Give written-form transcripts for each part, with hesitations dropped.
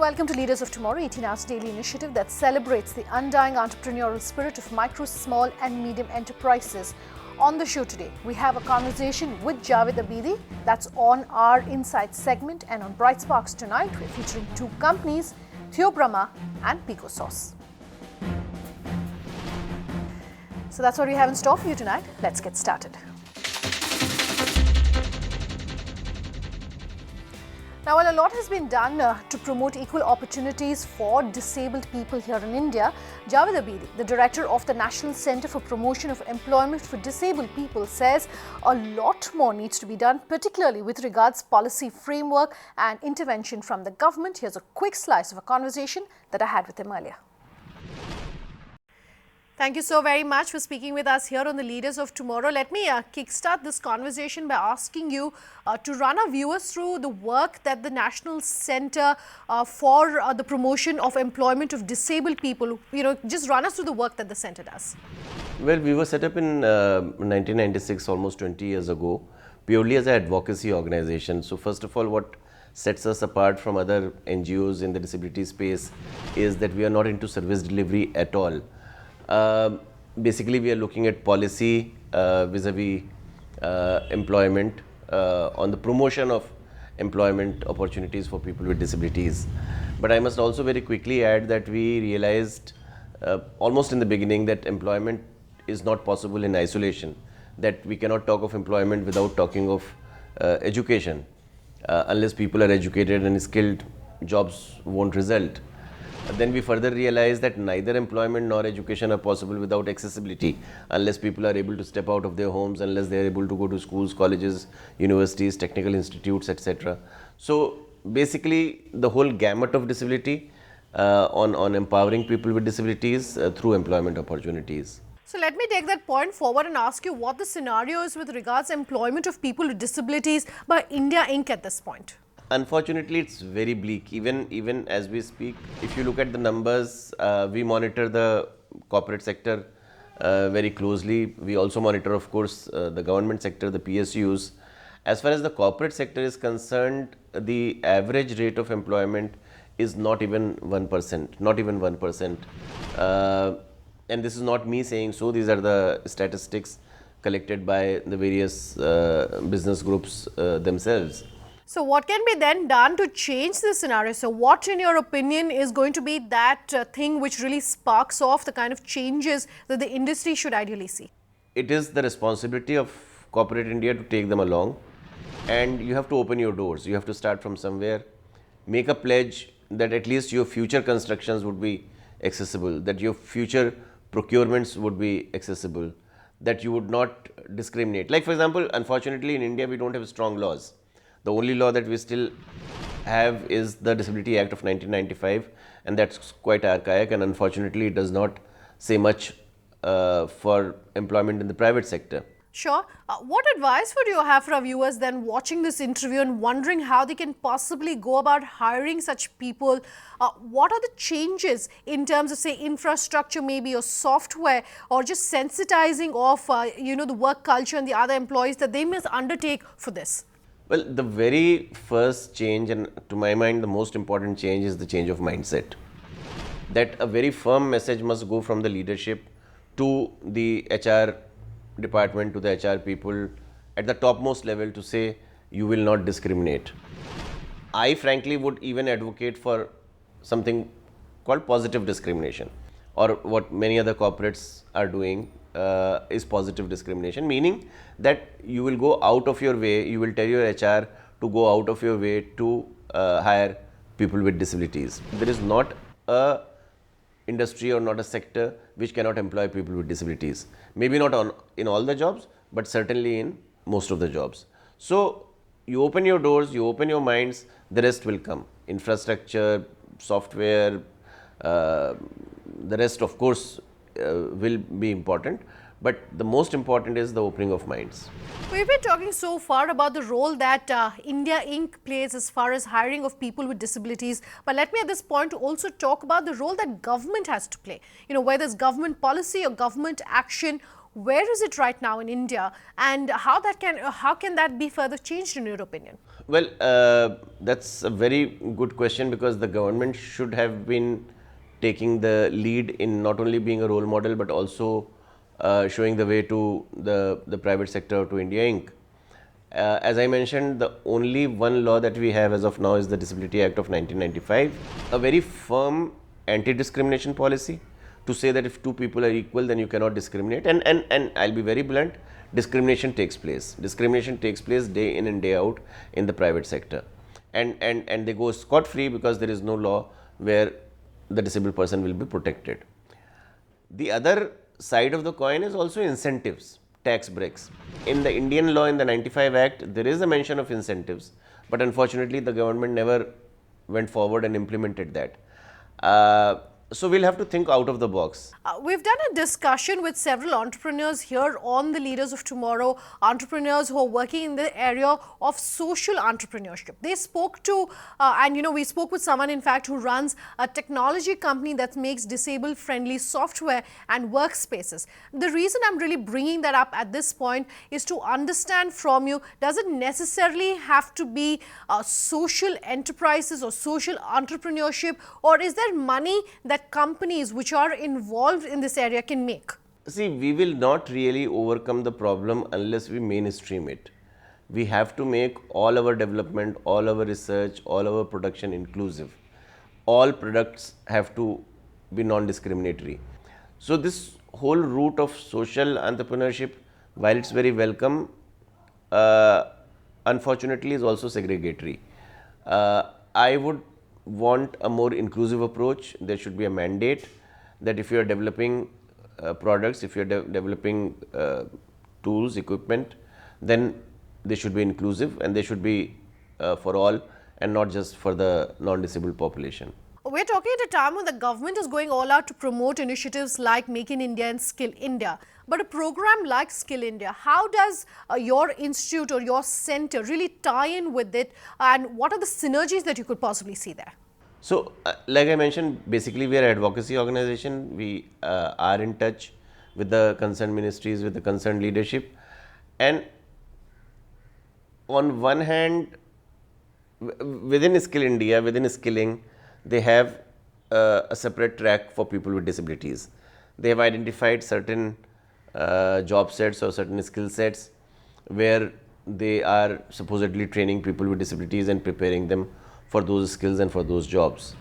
welcome to Leaders of Tomorrow, 18 Hours Daily Initiative that celebrates the undying entrepreneurial spirit of micro, small and medium enterprises. On the show today, we have a conversation with Javed Abidi, that's on our Insights segment, and on Bright Sparks tonight, we're featuring two companies, Theobrahma and PicoSauce. So that's what we have in store for you tonight. Let's get started. Now, while a lot has been done to promote equal opportunities for disabled people here in India, Javed Abidi, the director of the National Centre for Promotion of Employment for Disabled People, says a lot more needs to be done, particularly with regards policy framework and intervention from the government. Here's a quick slice of a conversation that I had with him earlier. Thank you so very much for speaking with us here on the Leaders of Tomorrow. Let me kickstart this conversation by asking you to run our viewers through the work that the National Centre for the Promotion of Employment of Disabled People, just run us through the work that the centre does. Well, we were set up in 1996, almost 20 years ago, purely as an advocacy organization. So first of all, what sets us apart from other NGOs in the disability space is that we are not into service delivery at all. Basically, we are looking at policy vis-a-vis employment on the promotion of employment opportunities for people with disabilities. But I must also very quickly add that we realized almost in the beginning that employment is not possible in isolation, that we cannot talk of employment without talking of education. Unless people are educated and skilled, jobs won't result. Then we further realized that neither employment nor education are possible without accessibility, unless people are able to step out of their homes, unless they are able to go to schools, colleges, universities, technical institutes, etc. So basically the whole gamut of disability on empowering people with disabilities through employment opportunities. So let me take that point forward and ask you what the scenario is with regards to employment of people with disabilities by India Inc. at this point. Unfortunately, it's very bleak. Even as we speak, if you look at the numbers, we monitor the corporate sector very closely. We also monitor, of course, the government sector, the PSUs. As far as the corporate sector is concerned, the average rate of employment is not even 1%, not even 1%. And this is not me saying so, these are the statistics collected by the various business groups themselves. So what can be then done to change this scenario? So what, in your opinion, is going to be that thing which really sparks off the kind of changes that the industry should ideally see? It is the responsibility of corporate India to take them along, and you have to open your doors. You have to start from somewhere, make a pledge that at least your future constructions would be accessible, that your future procurements would be accessible, that you would not discriminate. Like for example, unfortunately in India we don't have strong laws. The only law that we still have is the Disability Act of 1995, and that's quite archaic, and unfortunately it does not say much for employment in the private sector. Sure. What advice would you have for our viewers then watching this interview and wondering how they can possibly go about hiring such people? What are the changes in terms of, say, infrastructure maybe, or software, or just sensitizing of the work culture and the other employees that they must undertake for this? Well, the very first change, and to my mind the most important change, is the change of mindset. That a very firm message must go from the leadership to the HR department, to the HR people at the topmost level, to say you will not discriminate. I frankly would even advocate for something called positive discrimination, or what many other corporates are doing is positive discrimination, meaning that you will go out of your way, you will tell your HR to go out of your way to hire people with disabilities. There is not a industry or not a sector which cannot employ people with disabilities. Maybe not in all the jobs, but certainly in most of the jobs. So you open your doors, you open your minds, the rest will come. Infrastructure, software, the rest of course will be important, but the most important is the opening of minds. We've been talking so far about the role that India Inc. plays as far as hiring of people with disabilities, but let me at this point also talk about the role that government has to play. Whether it's government policy or government action, Where is it right now in India, and how can that be further changed in your opinion? Well, that's a very good question, because the government should have been taking the lead in not only being a role model but also showing the way to the private sector, to India Inc. As I mentioned, the only one law that we have as of now is the Disability Act of 1995, a very firm anti-discrimination policy to say that if two people are equal, then you cannot discriminate. And I'll be very blunt, discrimination takes place. Discrimination takes place day in and day out in the private sector. And they go scot-free because there is no law where the disabled person will be protected. The other side of the coin is also incentives, tax breaks. In the Indian law, in the 95 Act, there is a mention of incentives, but unfortunately the government never went forward and implemented that. So we'll have to think out of the box. We've done a discussion with several entrepreneurs here on the Leaders of Tomorrow, entrepreneurs who are working in the area of social entrepreneurship. They spoke to, we spoke with someone, in fact, who runs a technology company that makes disabled-friendly software and workspaces. The reason I'm really bringing that up at this point is to understand from you, does it necessarily have to be social enterprises or social entrepreneurship, or is there money that companies which are involved in this area can make? See, we will not really overcome the problem unless we mainstream it. We have to make all our development, all our research, all our production inclusive. All products have to be non-discriminatory. So this whole route of social entrepreneurship, while it's very welcome, unfortunately is also segregatory. I would want a more inclusive approach. There should be a mandate that if you are developing products, if you are developing tools, equipment, then they should be inclusive and they should be for all and not just for the non-disabled population. We're talking at a time when the government is going all out to promote initiatives like Make in India and Skill India. But a program like Skill India, how does your institute or your center really tie in with it, and what are the synergies that you could possibly see there? So, like I mentioned, basically we are an advocacy organization. We are in touch with the concerned ministries, with the concerned leadership. And on one hand, within Skill India, within skilling, they have a separate track for people with disabilities. They have identified certain job sets or certain skill sets where they are supposedly training people with disabilities and preparing them for those skills and for those jobs.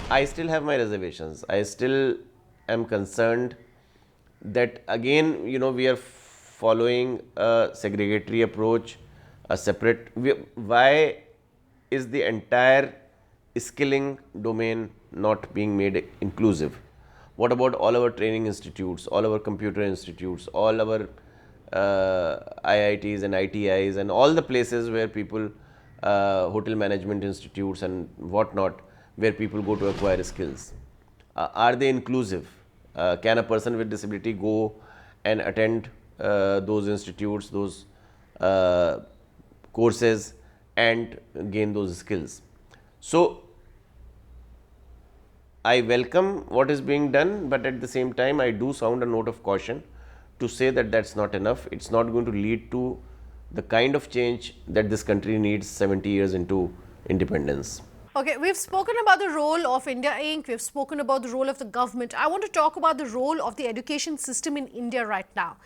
I still have my reservations. I still am concerned that again, we are following a segregatory approach, a separate. Why is the entire skilling domain not being made inclusive? What about all our training institutes, all our computer institutes, all our IITs and ITIs and all the places where people, hotel management institutes and whatnot, where people go to acquire skills? Are they inclusive? Can a person with disability go and attend those institutes, those courses and gain those skills? So, I welcome what is being done, but at the same time I do sound a note of caution to say that that's not enough. It's not going to lead to the kind of change that this country needs 70 years into independence. Okay, we've spoken about the role of India Inc., we've spoken about the role of the government. I want to talk about the role of the education system in India right now.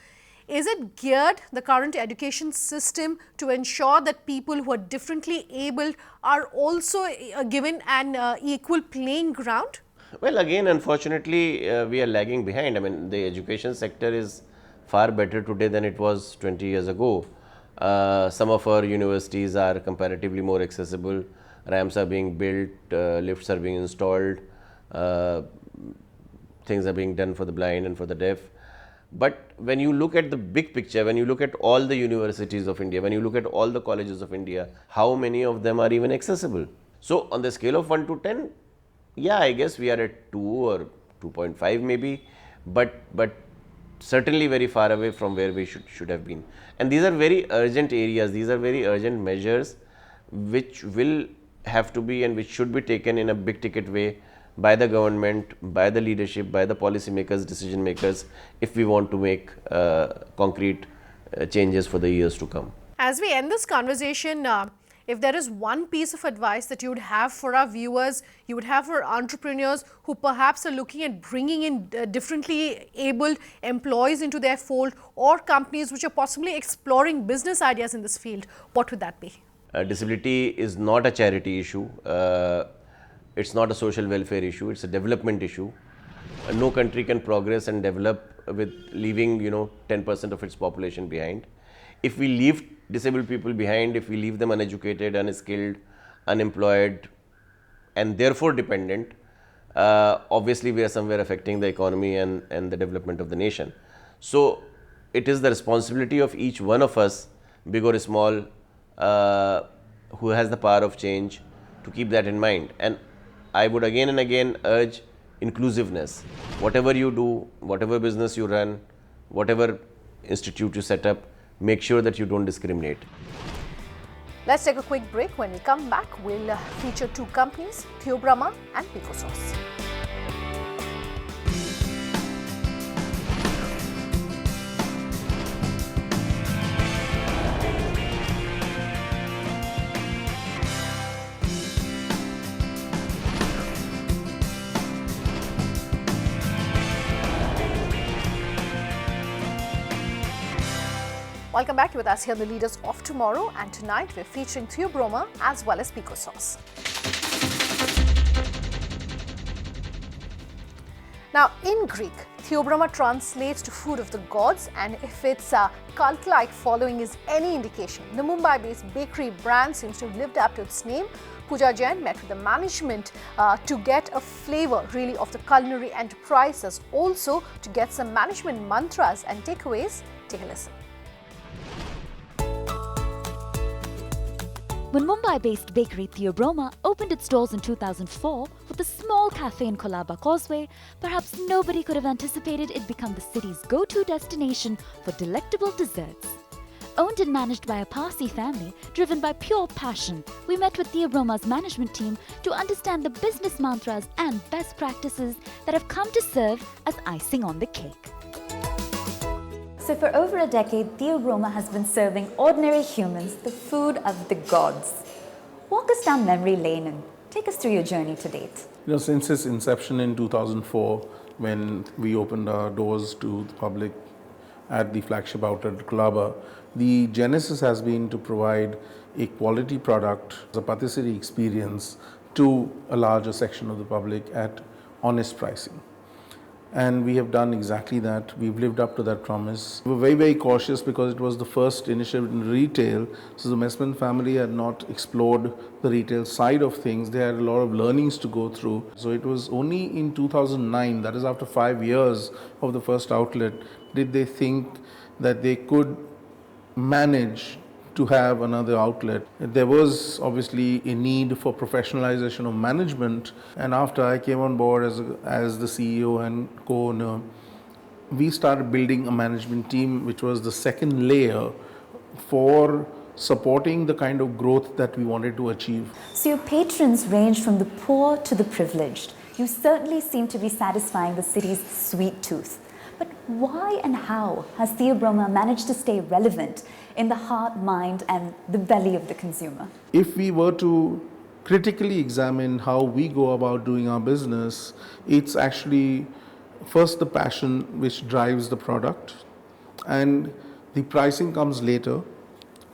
Is it geared, the current education system, to ensure that people who are differently abled are also given an equal playing ground? Well, again, unfortunately, we are lagging behind. I mean, the education sector is far better today than it was 20 years ago. Some of our universities are comparatively more accessible. Ramps are being built, lifts are being installed, things are being done for the blind and for the deaf. But when you look at the big picture, when you look at all the universities of India, when you look at all the colleges of India, how many of them are even accessible? So, on the scale of 1 to 10, yeah, I guess we are at 2 or 2.5 maybe, but certainly very far away from where we should have been. And these are very urgent areas, these are very urgent measures which will have to be and which should be taken in a big ticket way by the government, by the leadership, by the policymakers, decision makers, if we want to make concrete changes for the years to come. As we end this conversation, if there is one piece of advice that you would have for our viewers, you would have for entrepreneurs who perhaps are looking at bringing in differently abled employees into their fold, or companies which are possibly exploring business ideas in this field, what would that be? Disability is not a charity issue. It's not a social welfare issue. It's a development issue. No country can progress and develop with leaving 10% of its population behind. If we leave disabled people behind, if we leave them uneducated, unskilled, unemployed, and therefore dependent, obviously we are somewhere affecting the economy and the development of the nation. So it is the responsibility of each one of us, big or small, who has the power of change, to keep that in mind. And I would again and again urge inclusiveness. Whatever you do, whatever business you run, whatever institute you set up, make sure that you don't discriminate. Let's take a quick break. When we come back, we'll feature two companies, Theobrahma and PicoSauce. Welcome back. You're with us here, the leaders of tomorrow, and tonight we're featuring Theobrahma as well as PicoSauce. Now, in Greek, Theobrahma translates to food of the gods, and if its cult-like following is any indication, the Mumbai-based bakery brand seems to have lived up to its name. Pooja Jain met with the management to get a flavor really of the culinary enterprises, also to get some management mantras and takeaways. Take a listen. When Mumbai-based bakery Theobrahma opened its doors in 2004 with a small cafe in Colaba Causeway, perhaps nobody could have anticipated it become the city's go-to destination for delectable desserts. Owned and managed by a Parsi family, driven by pure passion, we met with Theobrahma's management team to understand the business mantras and best practices that have come to serve as icing on the cake. So for over a decade, Theobrahma has been serving ordinary humans the food of the gods. Walk us down memory lane and take us through your journey to date. Since its inception in 2004, when we opened our doors to the public at the flagship outlet Colaba, the genesis has been to provide a quality product, a patisserie experience, to a larger section of the public at honest pricing. And we have done exactly that. We've lived up to that promise. We were very, very cautious because it was the first initiative in retail. So the Messman family had not explored the retail side of things. They had a lot of learnings to go through. So it was only in 2009, that is after 5 years of the first outlet, did they think that they could manage to have another outlet. There was obviously a need for professionalization of management, and after I came on board as the CEO and co-owner, we started building a management team which was the second layer for supporting the kind of growth that we wanted to achieve. So your patrons range from the poor to the privileged. You certainly seem to be satisfying the city's sweet tooth. But why and how has Theobrahma managed to stay relevant in the heart, mind, and the belly of the consumer? If we were to critically examine how we go about doing our business, it's actually first the passion which drives the product, and the pricing comes later.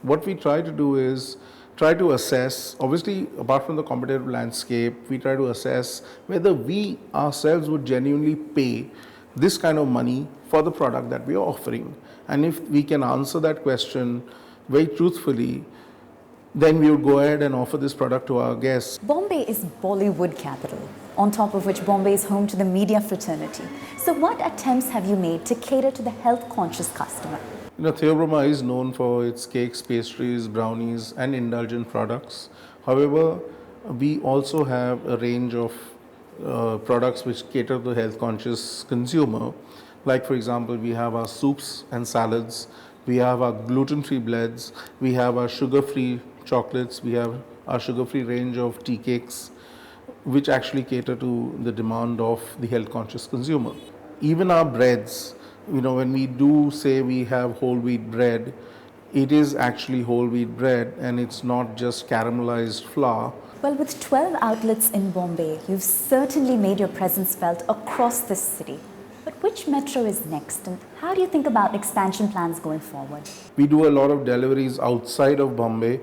What we try to do is try to assess, obviously apart from the competitive landscape, we try to assess whether we ourselves would genuinely pay this kind of money for the product that we are offering. And if we can answer that question very truthfully, then we would go ahead and offer this product to our guests. Bombay is Bollywood capital, on top of which Bombay is home to the media fraternity. So what attempts have you made to cater to the health-conscious customer? Theobrahma is known for its cakes, pastries, brownies, and indulgent products. However, we also have a range of products which cater to the health-conscious consumer. Like, for example, we have our soups and salads, we have our gluten-free breads, we have our sugar-free chocolates, we have our sugar-free range of tea cakes. which actually cater to the demand of the health conscious consumer. Even our breads, when we do say we have whole wheat bread, it is actually whole wheat bread and it's not just caramelized flour. Well, with 12 outlets in Bombay, you've certainly made your presence felt across this city. But which metro is next, and how do you think about expansion plans going forward? We do a lot of deliveries outside of Bombay.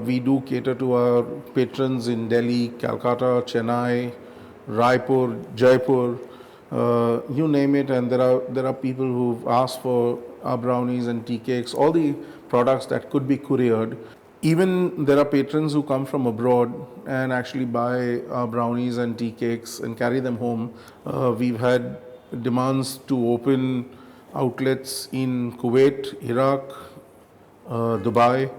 We do cater to our patrons in Delhi, Calcutta, Chennai, Raipur, Jaipur, you name it, and there are people who've asked for our brownies and tea cakes, all the products that could be couriered. Even there are patrons who come from abroad and actually buy our brownies and tea cakes and carry them home. We've had demands to open outlets in Kuwait, Iraq, Dubai,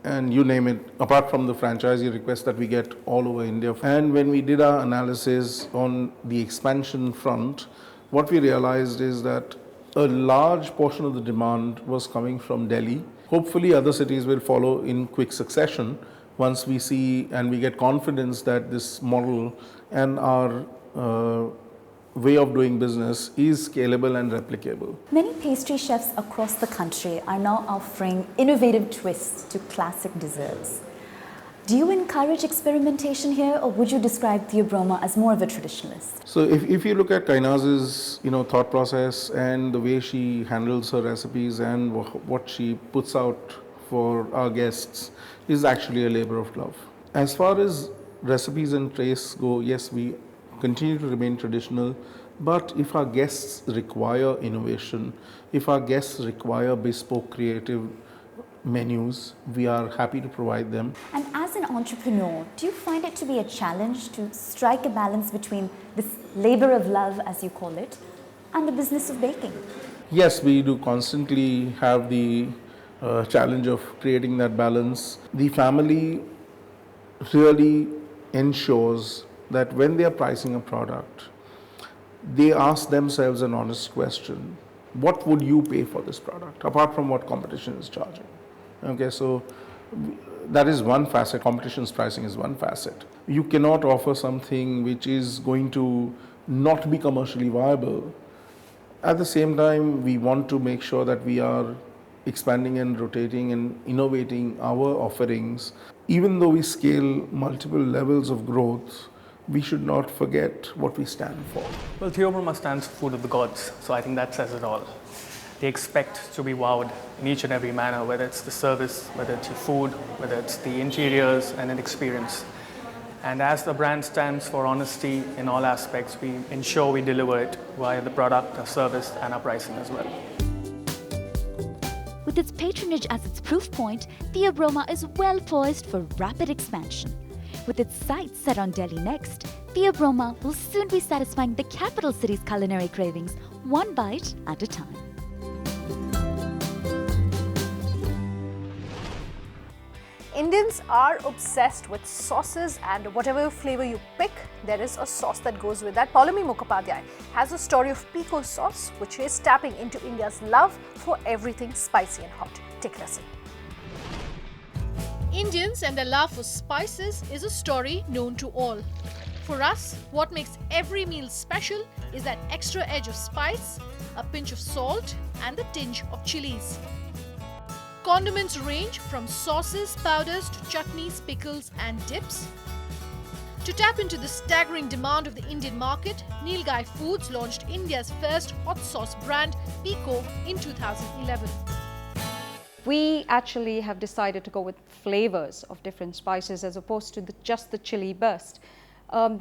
and you name it, apart from the franchisee requests that we get all over India. And when we did our analysis on the expansion front, what we realized is that a large portion of the demand was coming from Delhi. Hopefully other cities will follow in quick succession once we see and we get confidence that this model and our way of doing business is scalable and replicable. Many pastry chefs across the country are now offering innovative twists to classic desserts. Do you encourage experimentation here, or would you describe Theobroma as more of a traditionalist? So if you look at Kainaz's thought process and the way she handles her recipes and what she puts out for our guests is actually a labor of love. As far as recipes and tastes go, yes, we continue to remain traditional, but if our guests require innovation, if our guests require bespoke creative menus, we are happy to provide them. And as an entrepreneur, do you find it to be a challenge to strike a balance between this labor of love, as you call it, and the business of baking? Yes, we do constantly have the challenge of creating that balance. The family really ensures that when they are pricing a product, they ask themselves an honest question: what would you pay for this product, apart from what competition is charging? Okay, so that is one facet. Competition's pricing is one facet. You cannot offer something which is going to not be commercially viable. At the same time, we want to make sure that we are expanding and rotating and innovating our offerings. Even though we scale multiple levels of growth, we should not forget what we stand for. Well, Theobroma stands for food of the gods, so I think that says it all. They expect to be wowed in each and every manner, whether it's the service, whether it's your food, whether it's the interiors and an experience. And as the brand stands for honesty in all aspects, we ensure we deliver it via the product, our service, and our pricing as well. With its patronage as its proof point, Theobroma is well poised for rapid expansion. With its sights set on Delhi next, Theobroma will soon be satisfying the capital city's culinary cravings, one bite at a time. Indians are obsessed with sauces, and whatever flavor you pick, there is a sauce that goes with that. Paulami Mukhopadhyay has a story of pico sauce, which is tapping into India's love for everything spicy and hot. Take a listen. Indians and their love for spices is a story known to all. For us, what makes every meal special is that extra edge of spice, a pinch of salt, and the tinge of chilies. Condiments range from sauces, powders to chutneys, pickles, and dips. To tap into the staggering demand of the Indian market, Nilgai Foods launched India's first hot sauce brand, Pico, in 2011. We actually have decided to go with flavors of different spices as opposed to just the chili burst.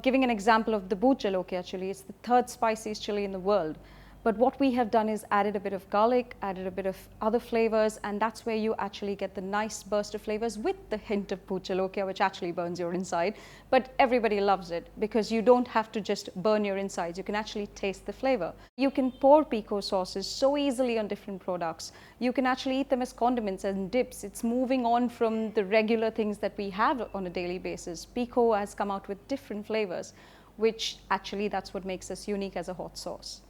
Giving an example of the Bhoot Jalokia chili, it's the third spiciest chili in the world. But what we have done is added a bit of garlic, added a bit of other flavors, and that's where you actually get the nice burst of flavors with the hint of Bhoot Jalokia, which actually burns your inside. But everybody loves it because you don't have to just burn your insides. You can actually taste the flavor. You can pour pico sauces so easily on different products. You can actually eat them as condiments and dips. It's moving on from the regular things that we have on a daily basis. Pico has come out with different flavors, which actually that's what makes us unique as a hot sauce.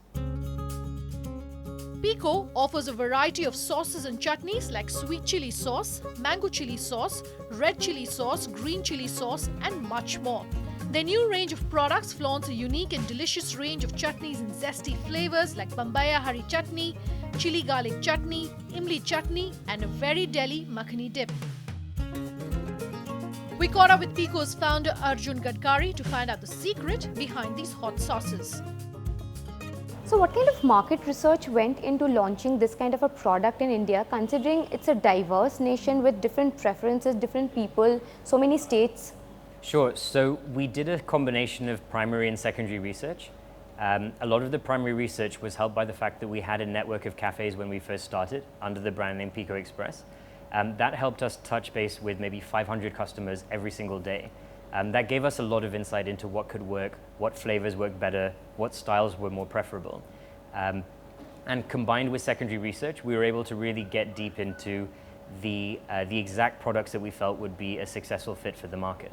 Pico offers a variety of sauces and chutneys like sweet chili sauce, mango chili sauce, red chili sauce, green chili sauce, and much more. Their new range of products flaunts a unique and delicious range of chutneys and zesty flavors like Bambaya Hari Chutney, Chili Garlic Chutney, Imli Chutney, and a very Delhi Makhani dip. We caught up with Pico's founder Arjun Gadkari to find out the secret behind these hot sauces. So what kind of market research went into launching this kind of a product in India, considering it's a diverse nation with different preferences, different people, so many states? Sure. So we did a combination of primary and secondary research. A lot of the primary research was helped by the fact that we had a network of cafes when we first started under the brand name Pico Express. That helped us touch base with maybe 500 customers every single day. That gave us a lot of insight into what could work, what flavors work better, what styles were more preferable. And combined with secondary research, we were able to really get deep into the exact products that we felt would be a successful fit for the market.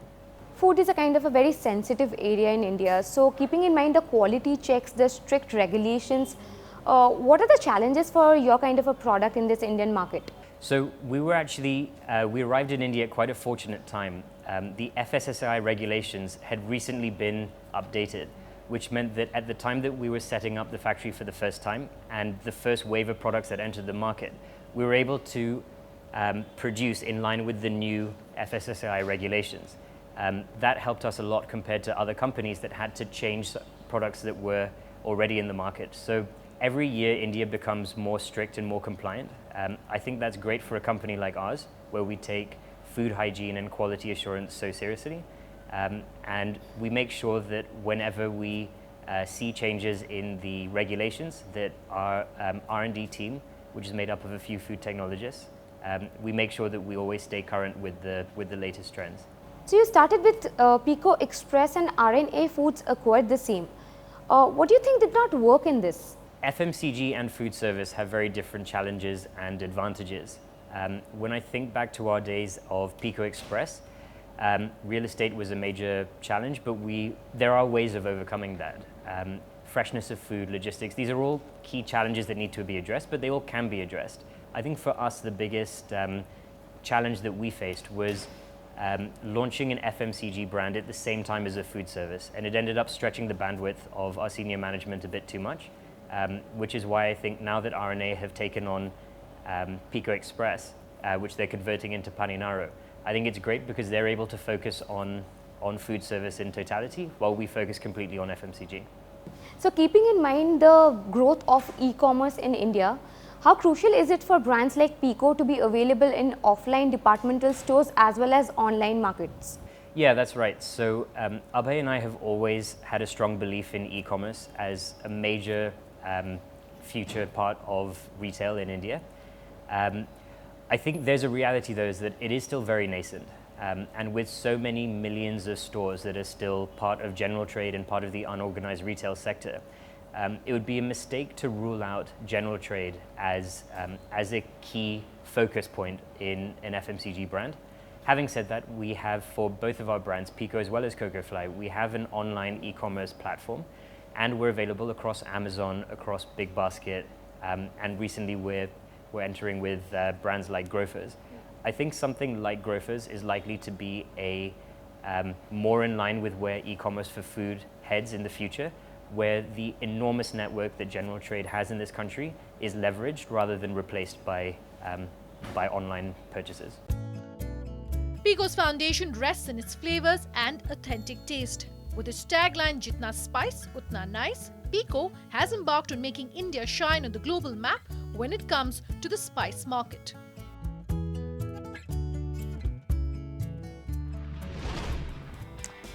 Food is a kind of a very sensitive area in India. So keeping in mind the quality checks, the strict regulations, what are the challenges for your kind of a product in this Indian market? So we were actually, we arrived in India at quite a fortunate time. The FSSAI regulations had recently been updated, which meant that at the time that we were setting up the factory for the first time and the first wave of products that entered the market, we were able to produce in line with the new FSSAI regulations. That helped us a lot compared to other companies that had to change products that were already in the market. So every year India becomes more strict and more compliant. I think that's great for a company like ours, where we take food hygiene and quality assurance so seriously. And we make sure that whenever we see changes in the regulations, that our R&D team, which is made up of a few food technologists, we make sure that we always stay current with the latest trends. So you started with Pico Express and RNA Foods acquired the same. What do you think did not work in this? FMCG and food service have very different challenges and advantages. When I think back to our days of Pico Express, real estate was a major challenge, but there are ways of overcoming that. Freshness of food, logistics, these are all key challenges that need to be addressed, but they all can be addressed. I think for us, the biggest challenge that we faced was launching an FMCG brand at the same time as a food service, and it ended up stretching the bandwidth of our senior management a bit too much, which is why I think now that RNA have taken on Pico Express, which they're converting into Paninaro, I think it's great because they're able to focus on food service in totality while we focus completely on FMCG. So keeping in mind the growth of e-commerce in India, how crucial is it for brands like Pico to be available in offline departmental stores as well as online markets? Yeah, that's right. So Abhay and I have always had a strong belief in e-commerce as a major future part of retail in India. I think there's a reality though, is that it is still very nascent. And with so many millions of stores that are still part of general trade and part of the unorganized retail sector, it would be a mistake to rule out general trade as a key focus point in an FMCG brand. Having said that, we have for both of our brands, Pico as well as CocoFly, we have an online e-commerce platform, and we're available across Amazon, across Big Basket, and recently we're entering with brands like Grofers. I think something like Grofers is likely to be more in line with where e-commerce for food heads in the future, where the enormous network that general trade has in this country is leveraged rather than replaced by online purchases. Pico's foundation rests in its flavors and authentic taste. With its tagline "Jitna spice, utna nice," Pico has embarked on making India shine on the global map when it comes to the spice market.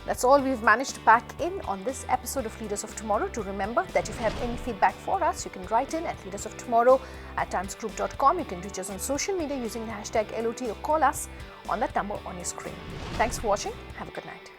That's all we've managed to pack in on this episode of Leaders of Tomorrow. To remember that if you have any feedback for us, you can write in at leadersoftomorrow@timesgroup.com. You can reach us on social media using the hashtag LOT or call us on that number on your screen. Thanks for watching. Have a good night.